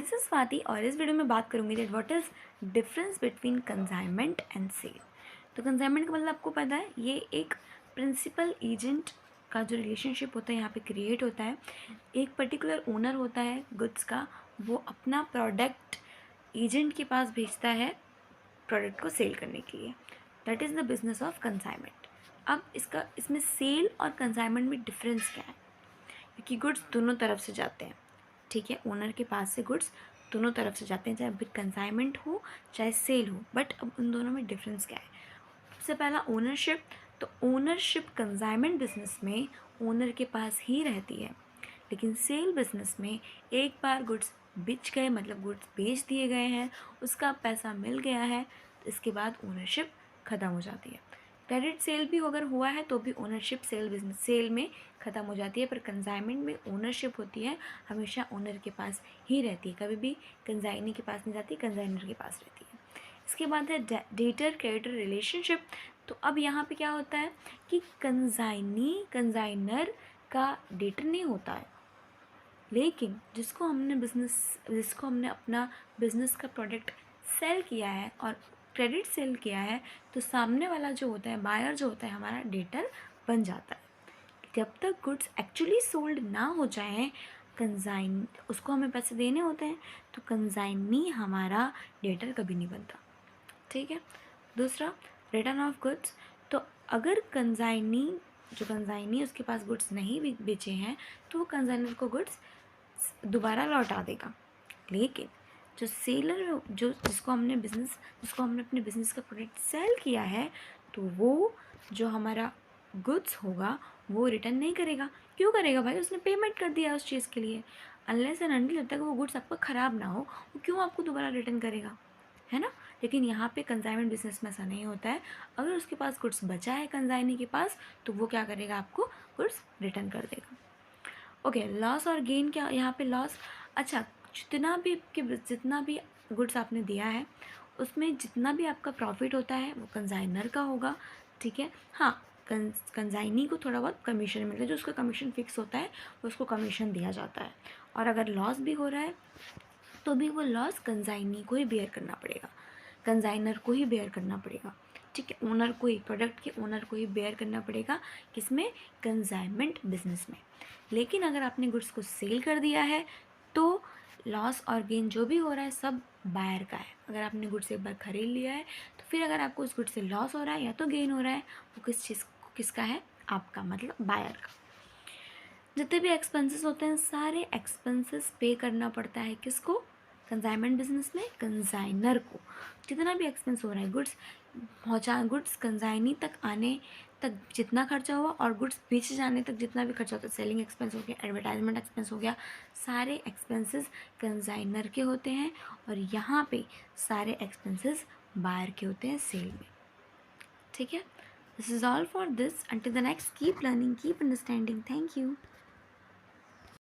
This is Swati और इस video में बात करूँगी that what is difference between consignment and sale. तो कंसाइनमेंट का मतलब आपको पता है, ये एक प्रिंसिपल एजेंट का जो रिलेशनशिप होता है यहाँ पे क्रिएट होता है। एक पर्टिकुलर ओनर होता है गुड्स का, वो अपना प्रोडक्ट एजेंट के पास भेजता है प्रोडक्ट को सेल करने के लिए। That is the business of consignment. अब इसमें सेल और कंसाइनमेंट में डिफरेंस क्या है, क्योंकि गुड्स दोनों तरफ से जाते हैं। ठीक है, ओनर के पास से गुड्स दोनों तरफ से जाते हैं, चाहे कंसाइनमेंट हो चाहे सेल हो। बट अब उन दोनों में डिफरेंस क्या है? सबसे पहला ओनरशिप। तो ओनरशिप कंसाइनमेंट बिजनेस में ओनर के पास ही रहती है, लेकिन सेल बिजनेस में एक बार गुड्स बिच गए, मतलब गुड्स बेच दिए गए हैं, उसका पैसा मिल गया है, तो इसके बाद ओनरशिप ख़त्म हो जाती है। क्रेडिट सेल भी अगर हुआ है तो भी ओनरशिप सेल में ख़त्म हो जाती है, पर कंसाइनमेंट में ओनरशिप होती है, हमेशा ओनर के पास ही रहती है, कभी भी कंसाइनी के पास नहीं जाती, कंसाइनर के पास रहती है। इसके बाद है डेटर क्रेडिटर रिलेशनशिप। तो अब यहाँ पे क्या होता है कि कंसाइनर का डेटर नहीं होता है, लेकिन जिसको हमने अपना बिज़नेस का प्रोडक्ट सेल किया है और क्रेडिट सेल किया है, तो सामने वाला जो होता है, बायर जो होता है, हमारा डेटर बन जाता है। जब तक गुड्स एक्चुअली सोल्ड ना हो जाए, कंसाइन उसको हमें पैसे देने होते हैं, तो कंसाइनी हमारा डेटर कभी नहीं बनता। ठीक है। दूसरा, रिटर्न ऑफ गुड्स। तो अगर कंसाइनी उसके पास गुड्स नहीं बेचे हैं, तो वो कंसाइनर को गुड्स दोबारा लौटा देगा। लेकिन जो सेलर जिसको हमने अपने बिजनेस का प्रोडक्ट सेल किया है, तो वो जो हमारा गुड्स होगा वो रिटर्न नहीं करेगा। क्यों करेगा भाई? उसने पेमेंट कर दिया उस चीज़ के लिए। अनलेस एंड अनटिल जब तक वो गुड्स आपका ख़राब ना हो, वो क्यों आपको दोबारा रिटर्न करेगा, है ना। लेकिन यहाँ पे कंसाइनमेंट बिजनेस में ऐसा नहीं होता है। अगर उसके पास गुड्स बचा है कंसाइनी के पास, तो वो क्या करेगा, आपको गुड्स रिटर्न कर देगा। ओके, लॉस और गेन क्या यहाँ पे? लॉस, अच्छा, जितना भी गुड्स आपने दिया है, उसमें जितना भी आपका प्रॉफिट होता है वो कंसाइनर का होगा। ठीक है। हाँ, कंसाइनी को थोड़ा बहुत कमीशन मिलता है, जो उसका कमीशन फिक्स होता है उसको कमीशन दिया जाता है। और अगर लॉस भी हो रहा है तो भी वो लॉस कंसाइनी को ही बेयर करना पड़ेगा, कंसाइनर को ही बेयर करना पड़ेगा। ठीक है, ओनर को ही, प्रोडक्ट के ओनर को ही बेयर करना पड़ेगा। किसमें? कंसाइनमेंट बिजनेस में। लेकिन अगर आपने गुड्स को सेल कर दिया है, तो लॉस और गेन जो भी हो रहा है सब बायर का है। अगर आपने गुड्स एक बार खरीद लिया है, तो फिर अगर आपको उस गुड्स से लॉस हो रहा है या तो गेन हो रहा है, वो किसका है? आपका, मतलब बायर का। जितने भी एक्सपेंसेस होते हैं, सारे एक्सपेंसेस पे करना पड़ता है किसको? कंसाइनमेंट बिजनेस में कंसाइनर को। जितना भी एक्सपेंस हो रहा है, गुड्स कंसाइनी तक आने तक जितना खर्चा हुआ और गुड्स बेच जाने तक जितना भी खर्चा होता है, सेलिंग एक्सपेंस हो गया, एडवर्टाइजमेंट एक्सपेंस हो गया, सारे एक्सपेंसेस कंसाइनर के होते हैं। और यहाँ पे सारे एक्सपेंसेस बायर के होते हैं सेल में। ठीक है। This is all for this. Until the next, keep learning, keep understanding. Thank you.